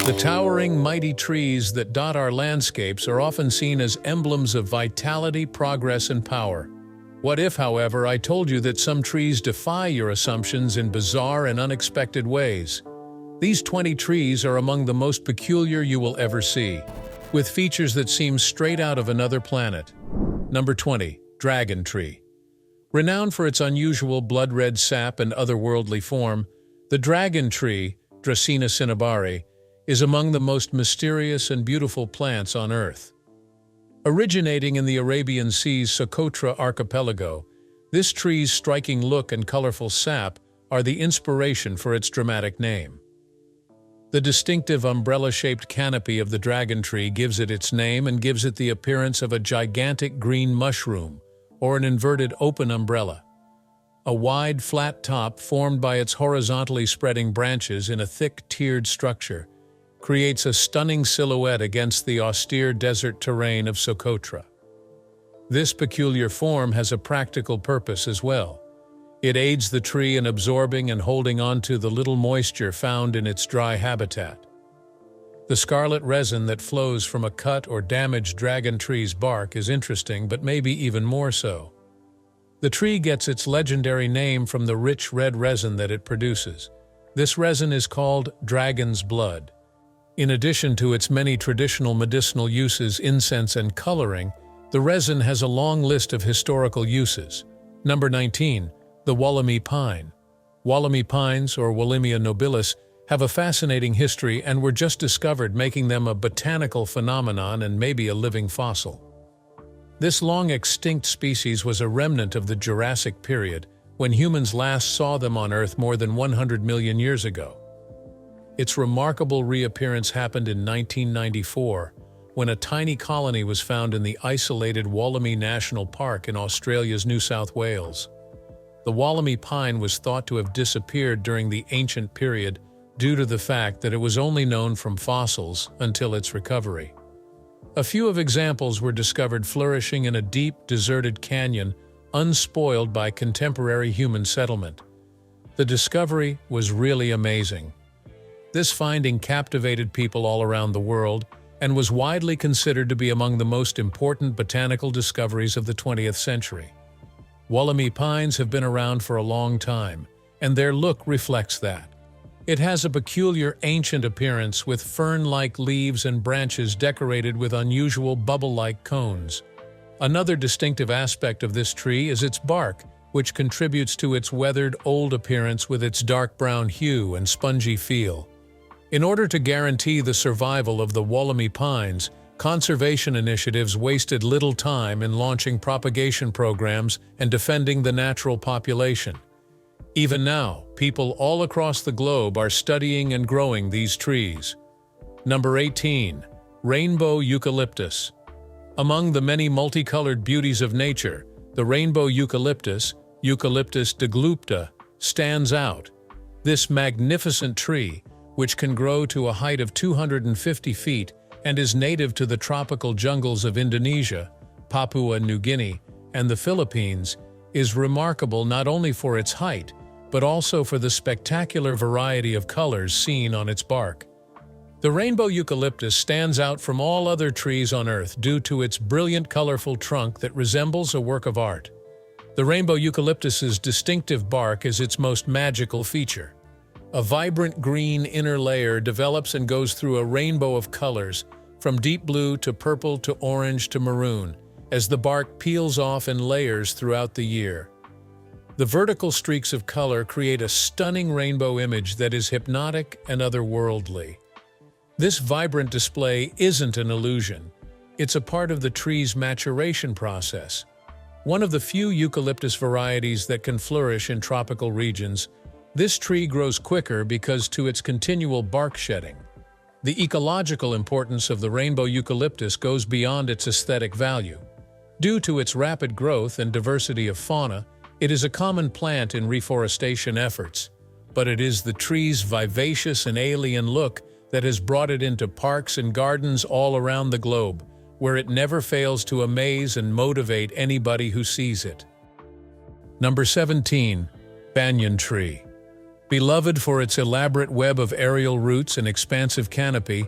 The towering, mighty trees that dot our landscapes are often seen as emblems of vitality, progress, and power. What if, however, I told you that some trees defy your assumptions in bizarre and unexpected ways? These 20 trees are among the most peculiar you will ever see, with features that seem straight out of another planet. Number 20. Dragon Tree. Renowned for its unusual blood-red sap and otherworldly form, the dragon tree, Dracaena cinnabari, is among the most mysterious and beautiful plants on Earth. Originating in the Arabian Sea's Socotra archipelago, this tree's striking look and colorful sap are the inspiration for its dramatic name. The distinctive umbrella-shaped canopy of the dragon tree gives it its name and gives it the appearance of a gigantic green mushroom, or an inverted open umbrella. A wide, flat top formed by its horizontally spreading branches in a thick, tiered structure creates a stunning silhouette against the austere desert terrain of Socotra. This peculiar form has a practical purpose as well. It aids the tree in absorbing and holding onto the little moisture found in its dry habitat. The scarlet resin that flows from a cut or damaged dragon tree's bark is interesting, but maybe even more so. The tree gets its legendary name from the rich red resin that it produces. This resin is called dragon's blood. In addition to its many traditional medicinal uses, incense, and coloring, the resin has a long list of historical uses. Number 19. The Wamy Pine. Wamy pines, or Wallimia nobilis, have a fascinating history and were just discovered, making them a botanical phenomenon and maybe a living fossil. This long-extinct species was a remnant of the Jurassic period, when humans last saw them on Earth more than 100 million years ago. Its remarkable reappearance happened in 1994, when a tiny colony was found in the isolated Wamy National Park in Australia's New South Wales. The Wamy pine was thought to have disappeared during the ancient period due to the fact that it was only known from fossils until its recovery. A few of examples were discovered flourishing in a deep, deserted canyon, unspoiled by contemporary human settlement. The discovery was really amazing. This finding captivated people all around the world and was widely considered to be among the most important botanical discoveries of the 20th century. Wamy pines have been around for a long time, and their look reflects that. It has a peculiar ancient appearance with fern-like leaves and branches decorated with unusual bubble-like cones. Another distinctive aspect of this tree is its bark, which contributes to its weathered, old appearance with its dark brown hue and spongy feel. In order to guarantee the survival of the Wamy pines, conservation initiatives wasted little time in launching propagation programs and defending the natural population. Even now, people all across the globe are studying and growing these trees. Number 18. Rainbow Eucalyptus. Among the many multicolored beauties of nature, the rainbow eucalyptus, Eucalyptus deglupta, stands out. This magnificent tree, which can grow to a height of 250 feet and is native to the tropical jungles of Indonesia, Papua New Guinea, and the Philippines, is remarkable not only for its height, but also for the spectacular variety of colors seen on its bark. The rainbow eucalyptus stands out from all other trees on Earth due to its brilliant, colorful trunk that resembles a work of art. The rainbow eucalyptus's distinctive bark is its most magical feature. A vibrant green inner layer develops and goes through a rainbow of colors, from deep blue to purple to orange to maroon, as the bark peels off in layers throughout the year. The vertical streaks of color create a stunning rainbow image that is hypnotic and otherworldly. This vibrant display isn't an illusion. It's a part of the tree's maturation process. One of the few eucalyptus varieties that can flourish in tropical regions, this tree grows quicker because to its continual bark shedding. The ecological importance of the rainbow eucalyptus goes beyond its aesthetic value. Due to its rapid growth and diversity of fauna, it is a common plant in reforestation efforts, but it is the tree's vivacious and alien look that has brought it into parks and gardens all around the globe, where it never fails to amaze and motivate anybody who sees it. Number 17. Banyan Tree. Beloved for its elaborate web of aerial roots and expansive canopy,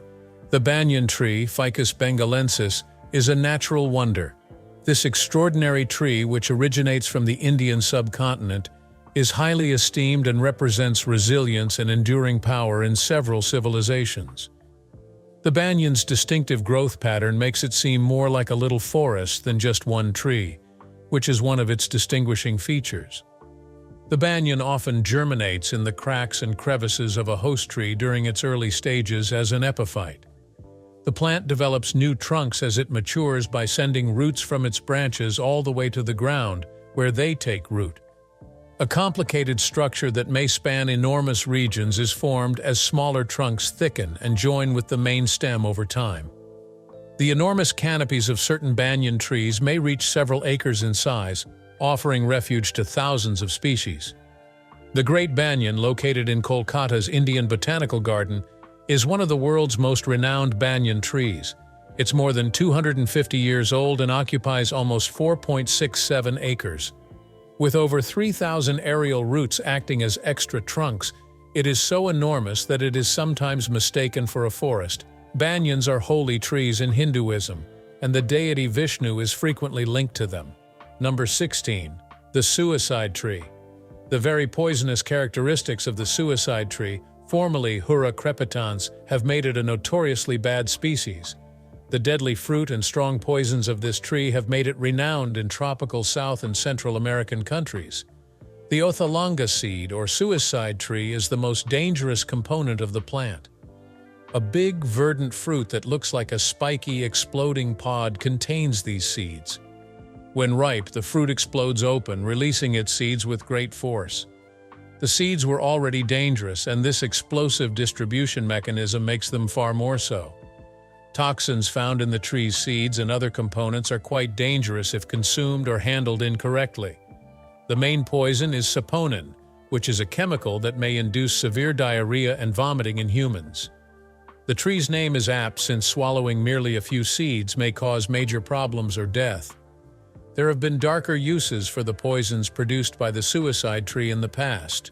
the banyan tree, Ficus bengalensis, is a natural wonder. This extraordinary tree, which originates from the Indian subcontinent, is highly esteemed and represents resilience and enduring power in several civilizations. The banyan's distinctive growth pattern makes it seem more like a little forest than just one tree, which is one of its distinguishing features. The banyan often germinates in the cracks and crevices of a host tree during its early stages as an epiphyte. The plant develops new trunks as it matures by sending roots from its branches all the way to the ground, where they take root. A complicated structure that may span enormous regions is formed as smaller trunks thicken and join with the main stem over time. The enormous canopies of certain banyan trees may reach several acres in size, offering refuge to thousands of species. The Great Banyan, located in Kolkata's Indian Botanical Garden, is one of the world's most renowned banyan trees. It's more than 250 years old and occupies almost 4.67 acres. With over 3,000 aerial roots acting as extra trunks, it is so enormous that it is sometimes mistaken for a forest. Banyans are holy trees in Hinduism, and the deity Vishnu is frequently linked to them. Number 16. The suicide tree. The very poisonous characteristics of the suicide tree, formerly Hura crepitans, have made it a notoriously bad species. The deadly fruit and strong poisons of this tree have made it renowned in tropical South and Central American countries. The Othalanga seed, or suicide tree, is the most dangerous component of the plant. A big, verdant fruit that looks like a spiky, exploding pod contains these seeds. When ripe, the fruit explodes open, releasing its seeds with great force. The seeds were already dangerous, and this explosive distribution mechanism makes them far more so. Toxins found in the tree's seeds and other components are quite dangerous if consumed or handled incorrectly. The main poison is saponin, which is a chemical that may induce severe diarrhea and vomiting in humans. The tree's name is apt since swallowing merely a few seeds may cause major problems or death. There have been darker uses for the poisons produced by the suicide tree in the past.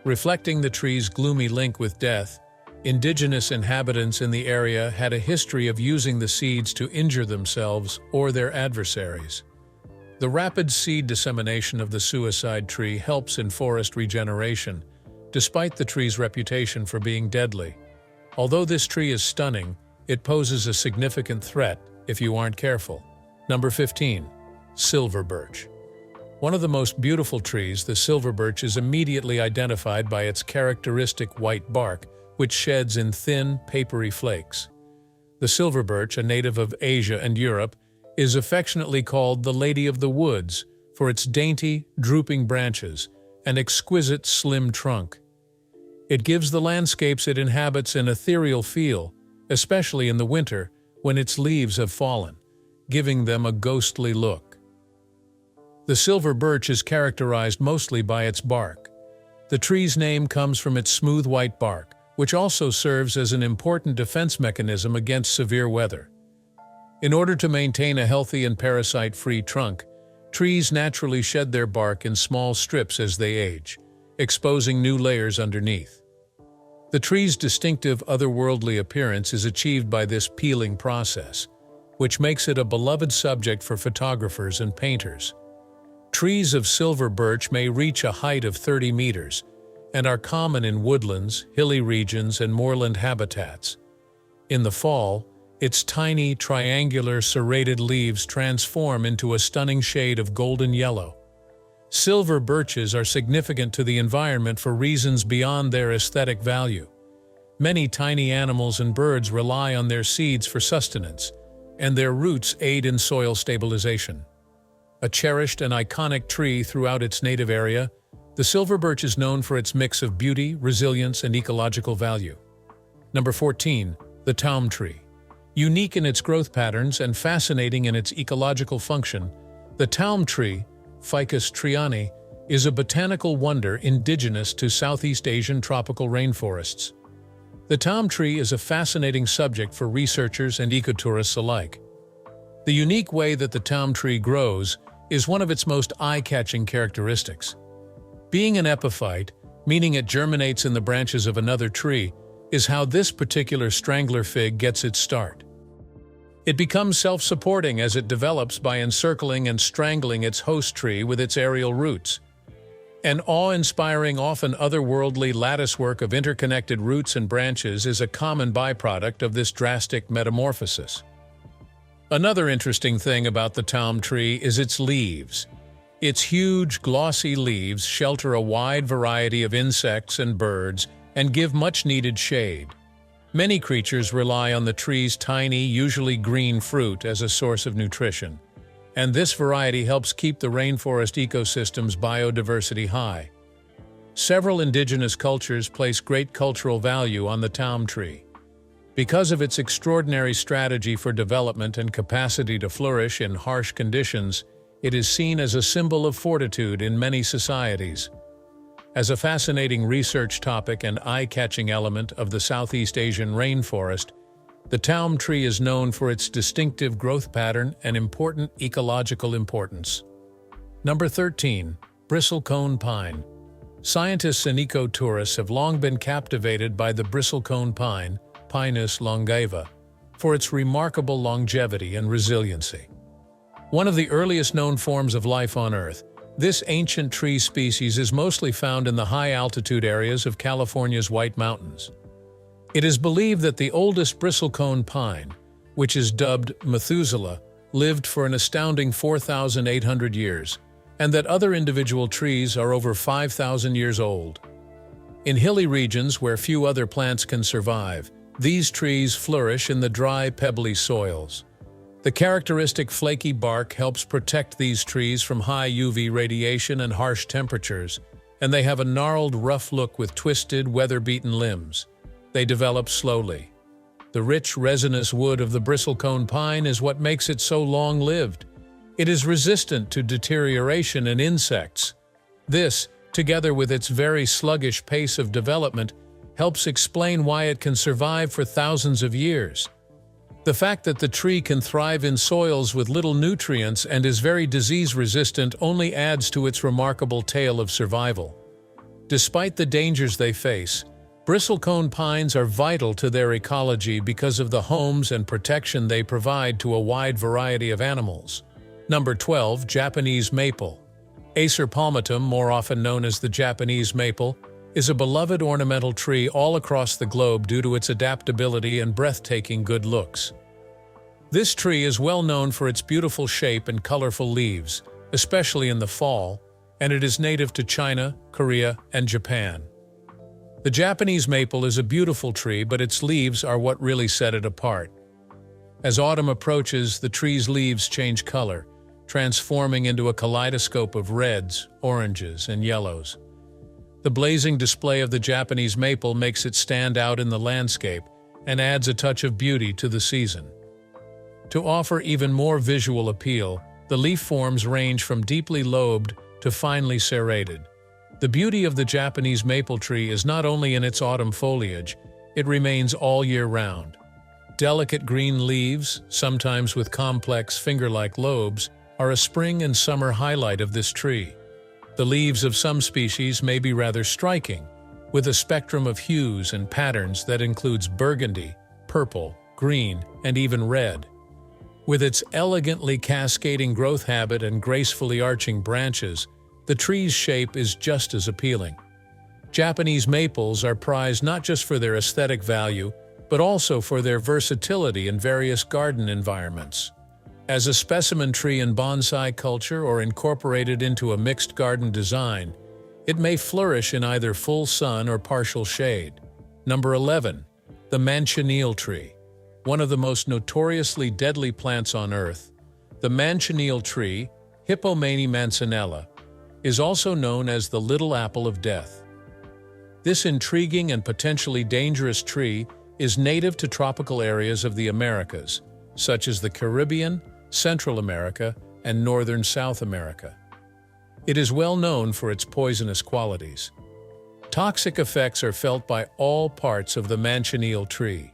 Reflecting the tree's gloomy link with death, indigenous inhabitants in the area had a history of using the seeds to injure themselves or their adversaries. The rapid seed dissemination of the suicide tree helps in forest regeneration, despite the tree's reputation for being deadly. Although this tree is stunning, it poses a significant threat if you aren't careful. Number 15. Silver birch. One of the most beautiful trees, the silver birch is immediately identified by its characteristic white bark, which sheds in thin, papery flakes. The silver birch, a native of Asia and Europe, is affectionately called the Lady of the Woods for its dainty, drooping branches and exquisite, slim trunk. It gives the landscapes it inhabits an ethereal feel, especially in the winter when its leaves have fallen, giving them a ghostly look. The silver birch is characterized mostly by its bark. The tree's name comes from its smooth white bark, which also serves as an important defense mechanism against severe weather. In order to maintain a healthy and parasite-free trunk, trees naturally shed their bark in small strips as they age, exposing new layers underneath. The tree's distinctive otherworldly appearance is achieved by this peeling process, which makes it a beloved subject for photographers and painters. Trees of silver birch may reach a height of 30 meters, and are common in woodlands, hilly regions, and moorland habitats. In the fall, its tiny, triangular, serrated leaves transform into a stunning shade of golden yellow. Silver birches are significant to the environment for reasons beyond their aesthetic value. Many tiny animals and birds rely on their seeds for sustenance, and their roots aid in soil stabilization. A cherished and iconic tree throughout its native area, the silver birch is known for its mix of beauty, resilience, and ecological value. Number 14. The Tal Tree. Unique in its growth patterns and fascinating in its ecological function, the Tal Tree, Ficus treani, is a botanical wonder indigenous to Southeast Asian tropical rainforests. The Tal Tree is a fascinating subject for researchers and ecotourists alike. The unique way that the Tal Tree grows is one of its most eye-catching characteristics. Being an epiphyte, meaning it germinates in the branches of another tree, is how this particular strangler fig gets its start. It becomes self-supporting as it develops by encircling and strangling its host tree with its aerial roots. An awe-inspiring, often otherworldly latticework of interconnected roots and branches is a common byproduct of this drastic metamorphosis. Another interesting thing about the Tal tree is its leaves. Its huge, glossy leaves shelter a wide variety of insects and birds and give much-needed shade. Many creatures rely on the tree's tiny, usually green fruit as a source of nutrition, and this variety helps keep the rainforest ecosystem's biodiversity high. Several indigenous cultures place great cultural value on the Tal tree. Because of its extraordinary strategy for development and capacity to flourish in harsh conditions, it is seen as a symbol of fortitude in many societies. As a fascinating research topic and eye-catching element of the Southeast Asian rainforest, the Tal tree is known for its distinctive growth pattern and important ecological importance. Number 13. Bristlecone Pine. Scientists and ecotourists have long been captivated by the bristlecone pine, Pinus longeva, for its remarkable longevity and resiliency. One of the earliest known forms of life on Earth, this ancient tree species is mostly found in the high-altitude areas of California's White Mountains. It is believed that the oldest bristlecone pine, which is dubbed Methuselah, lived for an astounding 4,800 years, and that other individual trees are over 5,000 years old. In hilly regions where few other plants can survive, these trees flourish in the dry, pebbly soils. The characteristic flaky bark helps protect these trees from high UV radiation and harsh temperatures, and they have a gnarled, rough look with twisted, weather-beaten limbs. They develop slowly. The rich, resinous wood of the bristlecone pine is what makes it so long-lived. It is resistant to deterioration and insects. This, together with its very sluggish pace of development, helps explain why it can survive for thousands of years. The fact that the tree can thrive in soils with little nutrients and is very disease-resistant only adds to its remarkable tale of survival. Despite the dangers they face, bristlecone pines are vital to their ecology because of the homes and protection they provide to a wide variety of animals. Number 12. Japanese Maple. Acer palmatum, more often known as the Japanese maple, is a beloved ornamental tree all across the globe due to its adaptability and breathtaking good looks. This tree is well known for its beautiful shape and colorful leaves, especially in the fall, and it is native to China, Korea, and Japan. The Japanese maple is a beautiful tree, but its leaves are what really set it apart. As autumn approaches, the tree's leaves change color, transforming into a kaleidoscope of reds, oranges, and yellows. The blazing display of the Japanese maple makes it stand out in the landscape and adds a touch of beauty to the season. To offer even more visual appeal, the leaf forms range from deeply lobed to finely serrated. The beauty of the Japanese maple tree is not only in its autumn foliage, it remains all year round. Delicate green leaves, sometimes with complex finger-like lobes, are a spring and summer highlight of this tree. The leaves of some species may be rather striking, with a spectrum of hues and patterns that includes burgundy, purple, green, and even red. With its elegantly cascading growth habit and gracefully arching branches, the tree's shape is just as appealing. Japanese maples are prized not just for their aesthetic value, but also for their versatility in various garden environments. As a specimen tree in bonsai culture or incorporated into a mixed garden design, it may flourish in either full sun or partial shade. Number 11. The Manchineel Tree. One of the most notoriously deadly plants on Earth, the Manchineel tree, Hippomane mancinella, is also known as the Little Apple of Death. This intriguing and potentially dangerous tree is native to tropical areas of the Americas, such as the Caribbean, Central America, and northern South America. It is well known for its poisonous qualities. Toxic effects are felt by all parts of the Manchineel tree.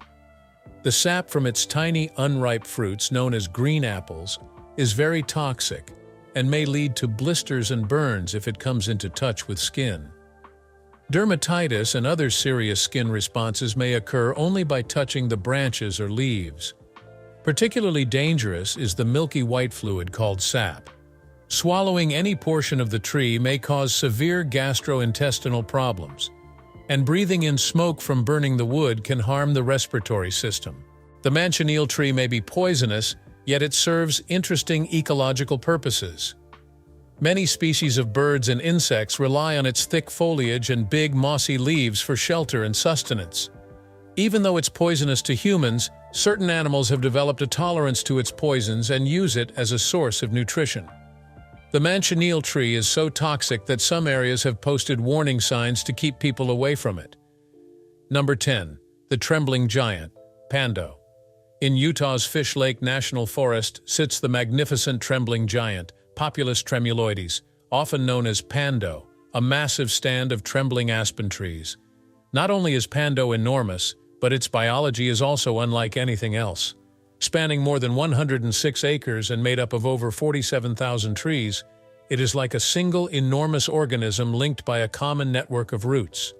The sap from its tiny, unripe fruits, known as green apples, is very toxic and may lead to blisters and burns if it comes into touch with skin. Dermatitis and other serious skin responses may occur only by touching the branches or leaves. Particularly dangerous is the milky white fluid called sap. Swallowing any portion of the tree may cause severe gastrointestinal problems, and breathing in smoke from burning the wood can harm the respiratory system. The manchineel tree may be poisonous, yet it serves interesting ecological purposes. Many species of birds and insects rely on its thick foliage and big mossy leaves for shelter and sustenance. Even though it's poisonous to humans, certain animals have developed a tolerance to its poisons and use it as a source of nutrition. The manchineel tree is so toxic that some areas have posted warning signs to keep people away from it. Number 10. The Trembling Giant, Pando. In Utah's Fish Lake National Forest sits the magnificent Trembling Giant, Populus tremuloides, often known as Pando, a massive stand of trembling aspen trees. Not only is Pando enormous, but its biology is also unlike anything else. Spanning more than 106 acres and made up of over 47,000 trees, it is like a single enormous organism linked by a common network of roots.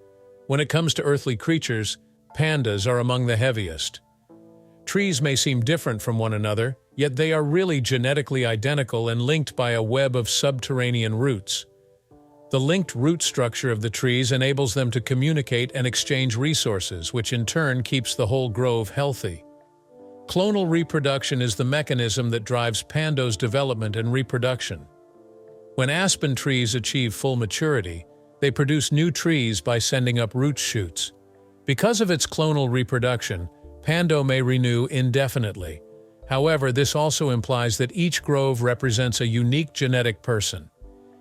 When it comes to earthly creatures, pandas are among the heaviest. Trees may seem different from one another, yet they are really genetically identical and linked by a web of subterranean roots. The linked root structure of the trees enables them to communicate and exchange resources, which in turn keeps the whole grove healthy. Clonal reproduction is the mechanism that drives Pando's development and reproduction. When aspen trees achieve full maturity, they produce new trees by sending up root shoots. Because of its clonal reproduction, Pando may renew indefinitely. However, this also implies that each grove represents a unique genetic person.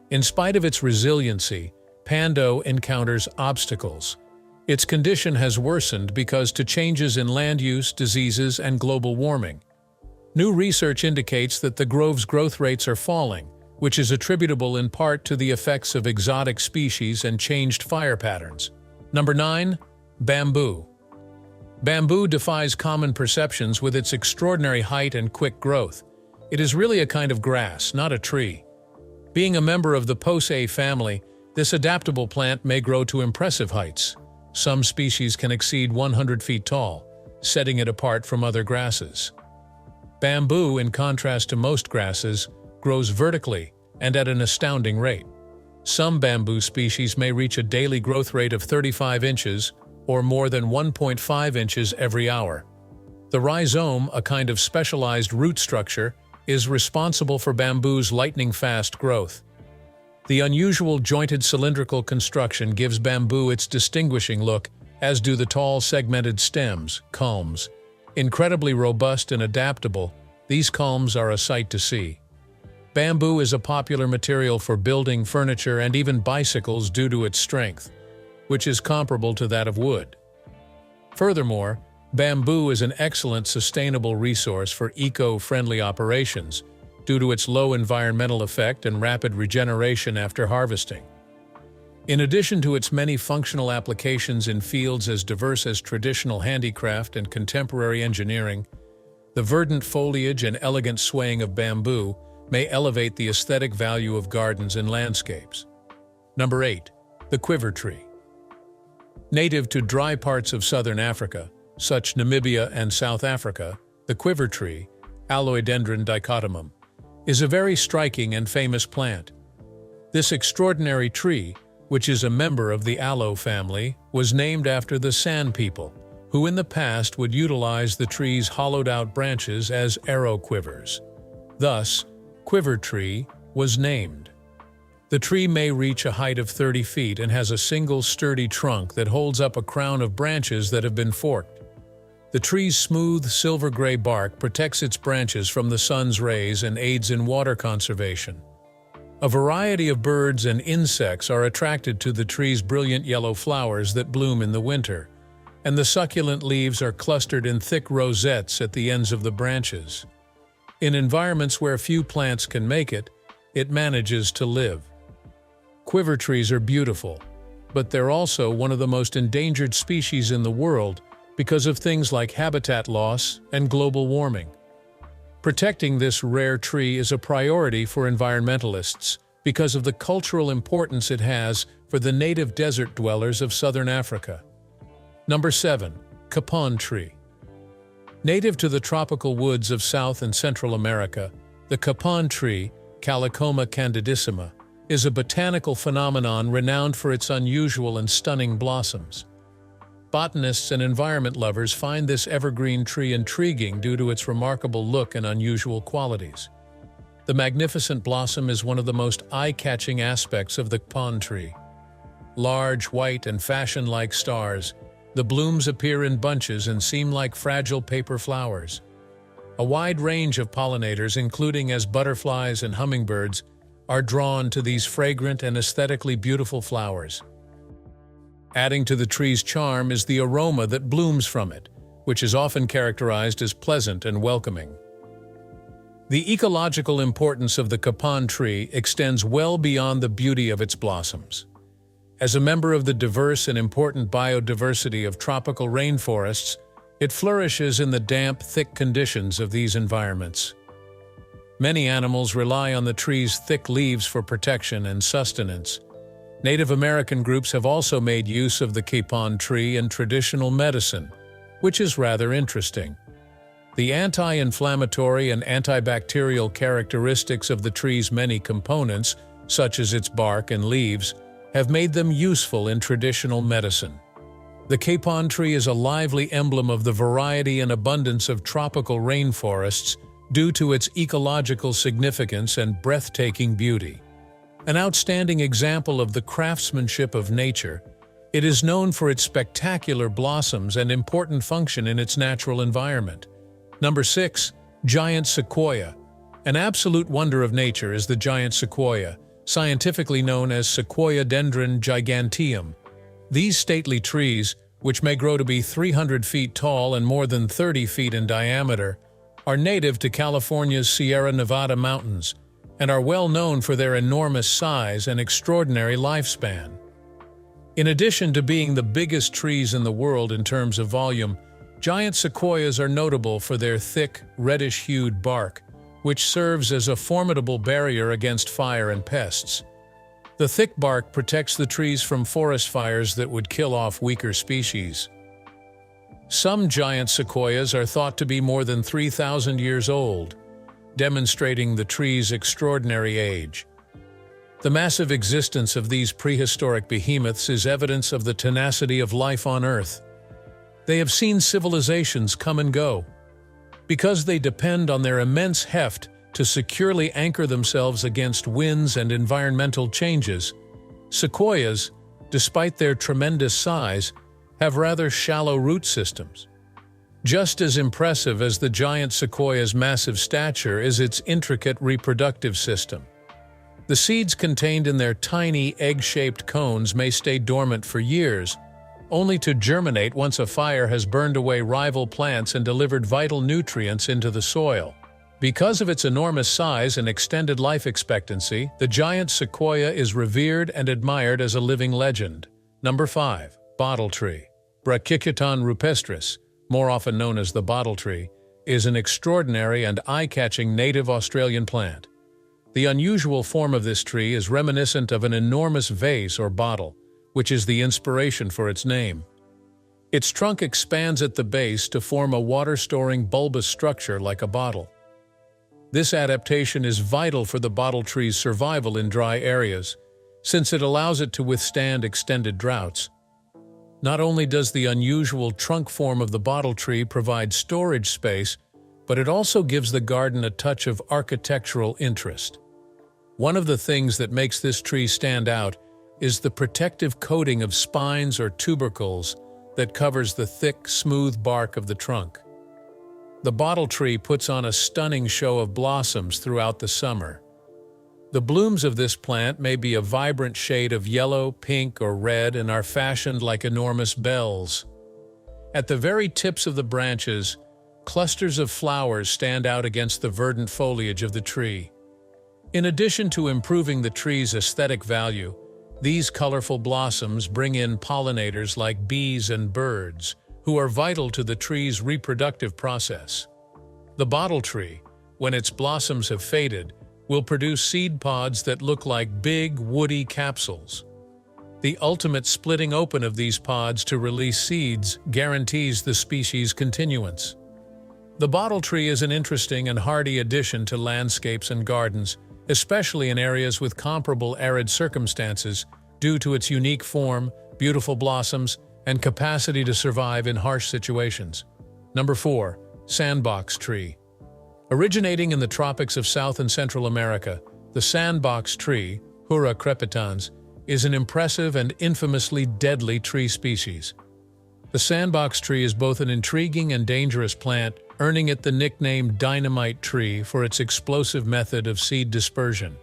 In spite of its resiliency, Pando encounters obstacles. Its condition has worsened because to changes in land use, diseases, and global warming. New research indicates that the grove's growth rates are falling, which is attributable in part to the effects of exotic species and changed fire patterns. Number 9. Bamboo. Bamboo defies common perceptions with its extraordinary height and quick growth. It is really a kind of grass, not a tree. Being a member of the Poaceae family, this adaptable plant may grow to impressive heights. Some species can exceed 100 feet tall, setting it apart from other grasses. Bamboo, in contrast to most grasses, grows vertically and at an astounding rate. Some bamboo species may reach a daily growth rate of 35 inches, or more than 1.5 inches every hour. The rhizome, a kind of specialized root structure, is responsible for bamboo's lightning-fast growth. The unusual jointed cylindrical construction gives bamboo its distinguishing look, as do the tall segmented stems, culms. Incredibly robust and adaptable, these culms are a sight to see. Bamboo is a popular material for building, furniture, and even bicycles due to its strength, which is comparable to that of wood. Furthermore, bamboo is an excellent sustainable resource for eco-friendly operations due to its low environmental effect and rapid regeneration after harvesting. In addition to its many functional applications in fields as diverse as traditional handicraft and contemporary engineering, the verdant foliage and elegant swaying of bamboo may elevate the aesthetic value of gardens and landscapes. Number 8. The Quiver Tree. Native to dry parts of southern Africa, such Namibia and South Africa, the quiver tree, Aloedendron dichotomum, is a very striking and famous plant. This extraordinary tree, which is a member of the aloe family, was named after the San people, who in the past would utilize the tree's hollowed-out branches as arrow quivers. Thus, Quiver Tree was named. The tree may reach a height of 30 feet and has a single sturdy trunk that holds up a crown of branches that have been forked. The tree's smooth, silver-gray bark protects its branches from the sun's rays and aids in water conservation. A variety of birds and insects are attracted to the tree's brilliant yellow flowers that bloom in the winter, and the succulent leaves are clustered in thick rosettes at the ends of the branches. In environments where few plants can make it, it manages to live. Quiver trees are beautiful, but they're also one of the most endangered species in the world because of things like habitat loss and global warming. Protecting this rare tree is a priority for environmentalists, because of the cultural importance it has for the native desert dwellers of southern Africa. Number 7. Capon Tree. Native to the tropical woods of South and Central America, the Capon Tree, Calicoma candidissima, is a botanical phenomenon renowned for its unusual and stunning blossoms. Botanists and environment lovers find this evergreen tree intriguing due to its remarkable look and unusual qualities. The magnificent blossom is one of the most eye-catching aspects of the Capon tree. Large, white, and fashion-like stars, the blooms appear in bunches and seem like fragile paper flowers. A wide range of pollinators, including as butterflies and hummingbirds, are drawn to these fragrant and aesthetically beautiful flowers. Adding to the tree's charm is the aroma that blooms from it, which is often characterized as pleasant and welcoming. The ecological importance of the Capon tree extends well beyond the beauty of its blossoms. As a member of the diverse and important biodiversity of tropical rainforests, it flourishes in the damp, thick conditions of these environments. Many animals rely on the tree's thick leaves for protection and sustenance. Native American groups have also made use of the Capon tree in traditional medicine, which is rather interesting. The anti-inflammatory and antibacterial characteristics of the tree's many components, such as its bark and leaves, have made them useful in traditional medicine. The Capon tree is a lively emblem of the variety and abundance of tropical rainforests due to its ecological significance and breathtaking beauty. An outstanding example of the craftsmanship of nature, it is known for its spectacular blossoms and important function in its natural environment. Number 6. Giant Sequoia. An absolute wonder of nature is the giant sequoia, scientifically known as Sequoia dendron giganteum. These stately trees, which may grow to be 300 feet tall and more than 30 feet in diameter, are native to California's Sierra Nevada mountains and are well known for their enormous size and extraordinary lifespan. In addition to being the biggest trees in the world in terms of volume, giant sequoias are notable for their thick, reddish-hued bark, which serves as a formidable barrier against fire and pests. The thick bark protects the trees from forest fires that would kill off weaker species. Some giant sequoias are thought to be more than 3,000 years old, demonstrating the tree's extraordinary age. The massive existence of these prehistoric behemoths is evidence of the tenacity of life on Earth. They have seen civilizations come and go. Because they depend on their immense heft to securely anchor themselves against winds and environmental changes, sequoias, despite their tremendous size, have rather shallow root systems. Just as impressive as the giant sequoia's massive stature is its intricate reproductive system. The seeds contained in their tiny egg-shaped cones may stay dormant for years, only to germinate once a fire has burned away rival plants and delivered vital nutrients into the soil. Because of its enormous size and extended life expectancy, the giant sequoia is revered and admired as a living legend. Number 5. Bottle Tree. Brachychaton rupestris, more often known as the bottle tree, is an extraordinary and eye-catching native Australian plant. The unusual form of this tree is reminiscent of an enormous vase or bottle, which is the inspiration for its name. Its trunk expands at the base to form a water-storing bulbous structure like a bottle. This adaptation is vital for the bottle tree's survival in dry areas, since it allows it to withstand extended droughts. Not only does the unusual trunk form of the bottle tree provide storage space, but it also gives the garden a touch of architectural interest. One of the things that makes this tree stand out is the protective coating of spines or tubercles that covers the thick, smooth bark of the trunk. The bottle tree puts on a stunning show of blossoms throughout the summer. The blooms of this plant may be a vibrant shade of yellow, pink, or red and are fashioned like enormous bells. At the very tips of the branches, clusters of flowers stand out against the verdant foliage of the tree. In addition to improving the tree's aesthetic value, these colorful blossoms bring in pollinators like bees and birds, who are vital to the tree's reproductive process. The bottle tree, when its blossoms have faded, will produce seed pods that look like big, woody capsules. The ultimate splitting open of these pods to release seeds guarantees the species' continuance. The bottle tree is an interesting and hardy addition to landscapes and gardens, especially in areas with comparable arid circumstances, due to its unique form, beautiful blossoms, and capacity to survive in harsh situations. Number 4. Sandbox Tree. Originating in the tropics of South and Central America, the Sandbox Tree, Hura crepitans, is an impressive and infamously deadly tree species. The Sandbox Tree is both an intriguing and dangerous plant, earning it the nickname Dynamite Tree for its explosive method of seed dispersion.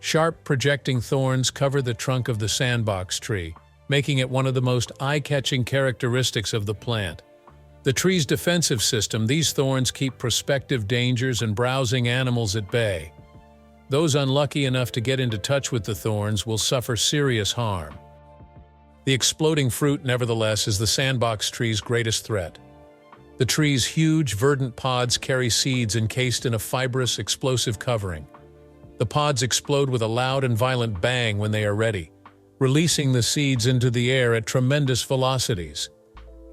Sharp, projecting thorns cover the trunk of the Sandbox Tree, making it one of the most eye-catching characteristics of the plant. The tree's defensive system, these thorns keep prospective dangers and browsing animals at bay. Those unlucky enough to get into touch with the thorns will suffer serious harm. The exploding fruit, nevertheless, is the Sandbox Tree's greatest threat. The tree's huge, verdant pods carry seeds encased in a fibrous, explosive covering. The pods explode with a loud and violent bang when they are ready, releasing the seeds into the air at tremendous velocities.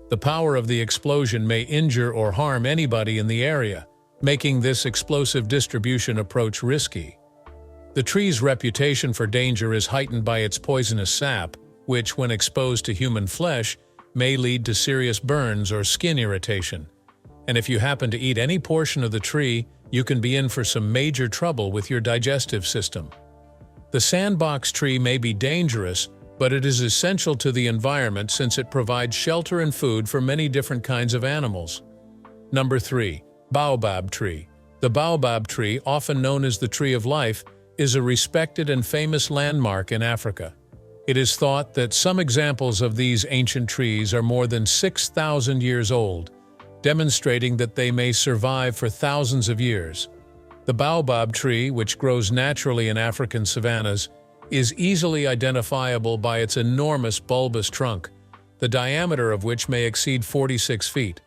The power of the explosion may injure or harm anybody in the area, making this explosive distribution approach risky. The tree's reputation for danger is heightened by its poisonous sap, which, when exposed to human flesh, may lead to serious burns or skin irritation. And if you happen to eat any portion of the tree, you can be in for some major trouble with your digestive system. The Sandbox Tree may be dangerous, but it is essential to the environment since it provides shelter and food for many different kinds of animals. Number 3. Bowab Tree. The Bowab Tree, often known as the Tree of Life, is a respected and famous landmark in Africa. It is thought that some examples of these ancient trees are more than 6,000 years old, demonstrating that they may survive for thousands of years. The Baobab tree, which grows naturally in African savannas, is easily identifiable by its enormous bulbous trunk, the diameter of which may exceed 46 feet.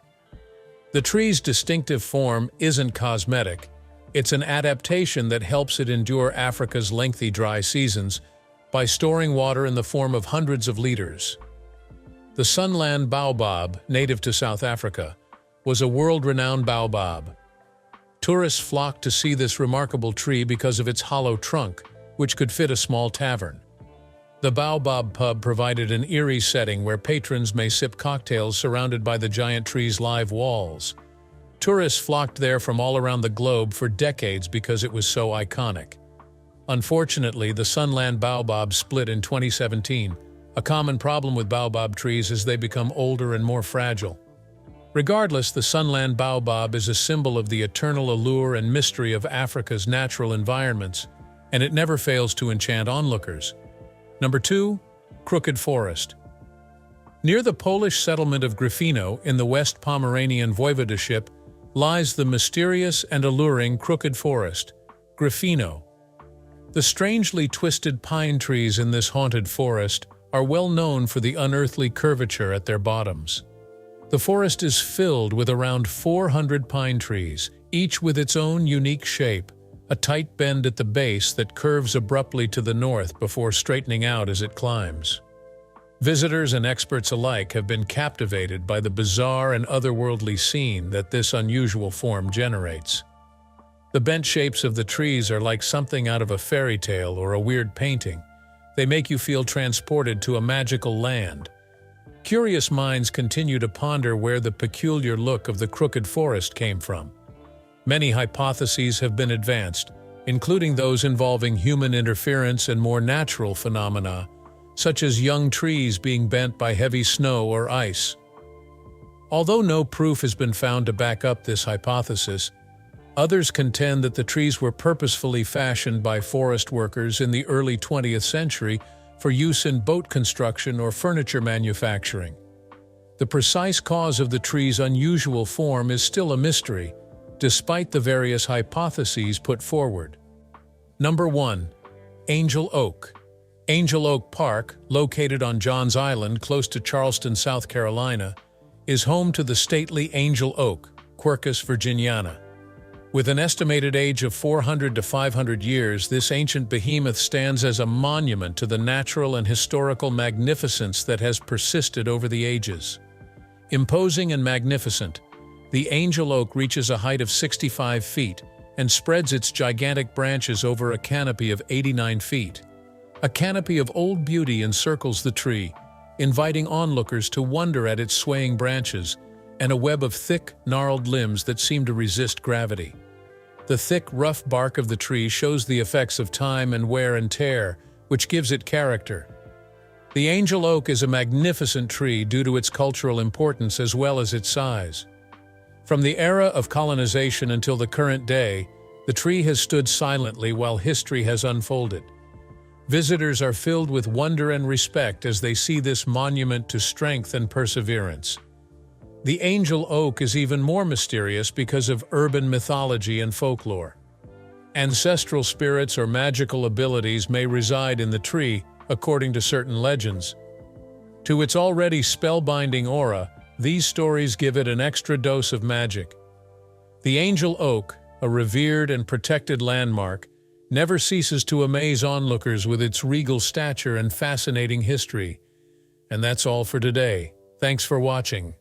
The tree's distinctive form isn't cosmetic. It's an adaptation that helps it endure Africa's lengthy dry seasons by storing water in the form of hundreds of liters. The Sunland Baobab, native to South Africa, was a world-renowned baobab. Tourists flocked to see this remarkable tree because of its hollow trunk, which could fit a small tavern. The Baobab pub provided an eerie setting where patrons may sip cocktails surrounded by the giant tree's live walls. Tourists flocked there from all around the globe for decades because it was so iconic. Unfortunately, the Sunland Baobab split in 2017. A common problem with baobab trees is they become older and more fragile. Regardless, the Sunland Baobab is a symbol of the eternal allure and mystery of Africa's natural environments, and it never fails to enchant onlookers. Number 2. Crooked Forest. Near the Polish settlement of Gryfino in the West Pomeranian Voivodeship lies the mysterious and alluring Crooked Forest, Gryfino. The strangely twisted pine trees in this haunted forest are well known for the unearthly curvature at their bottoms. The forest is filled with around 400 pine trees, each with its own unique shape, a tight bend at the base that curves abruptly to the north before straightening out as it climbs. Visitors and experts alike have been captivated by the bizarre and otherworldly scene that this unusual form generates. The bent shapes of the trees are like something out of a fairy tale or a weird painting. They make you feel transported to a magical land. Curious minds continue to ponder where the peculiar look of the crooked forest came from. Many hypotheses have been advanced, including those involving human interference and more natural phenomena, such as young trees being bent by heavy snow or ice. Although no proof has been found to back up this hypothesis, others contend that the trees were purposefully fashioned by forest workers in the early 20th century for use in boat construction or furniture manufacturing. The precise cause of the tree's unusual form is still a mystery, despite the various hypotheses put forward. Number 1. Angel Oak. Angel Oak Park, located on Johns Island close to Charleston, South Carolina, is home to the stately Angel Oak, Quercus virginiana. With an estimated age of 400 to 500 years, this ancient behemoth stands as a monument to the natural and historical magnificence that has persisted over the ages. Imposing and magnificent, the angel oak reaches a height of 65 feet and spreads its gigantic branches over a canopy of 89 feet. A canopy of old beauty encircles the tree, inviting onlookers to wonder at its swaying branches and a web of thick, gnarled limbs that seem to resist gravity. The thick, rough bark of the tree shows the effects of time and wear and tear, which gives it character. The angel oak is a magnificent tree due to its cultural importance as well as its size. From the era of colonization until the current day, the tree has stood silently while history has unfolded. Visitors are filled with wonder and respect as they see this monument to strength and perseverance. The angel oak is even more mysterious because of urban mythology and folklore. Ancestral spirits or magical abilities may reside in the tree, according to certain legends. To its already spellbinding aura, these stories give it an extra dose of magic. The angel oak, a revered and protected landmark, never ceases to amaze onlookers with its regal stature and fascinating history. And that's all for today. Thanks for watching.